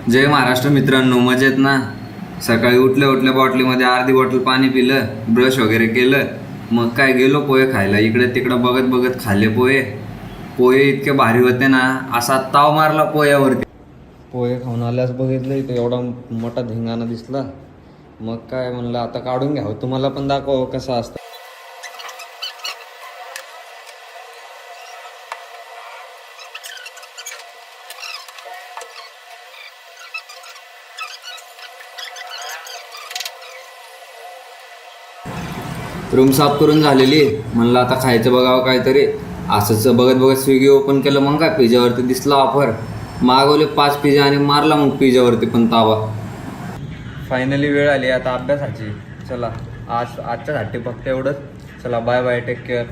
जय महाराष्ट्र मित्रांनो, मजेत ना? सकाळी उठल्या उठल्या बॉटलीमध्ये अर्धी बॉटल पाणी पिलं, ब्रश वगैरे केलं, मग काय गेलो पोहे खायला. इकडे तिकडं बघत बघत खाल्ले पोहे. पोहे इतके भारी होते ना, असा ताव मारला पोह्यावरती. पोहे खाऊन आल्यास बघितलं इथं एवढा मोठा धिंगाणा दिसला. मग काय म्हणलं आता काढून घ्यावं, तुम्हाला पण दाखव कसं असतं. रूम साफ करून झालेली, म्हणलं आता खायचं बघावं काहीतरी. असंच बघत बघत स्विगी ओपन केलं, मग काय पिझ्यावरती दिसला ऑफर. मागवले 5 पिझ्झा आणि मारला मग पिझ्यावरती पण तावा. फायनली वेळ आली आता अभ्यासाची. चला आजच्यासाठी फक्त एवढंच. चला बाय बाय, टेक केअर.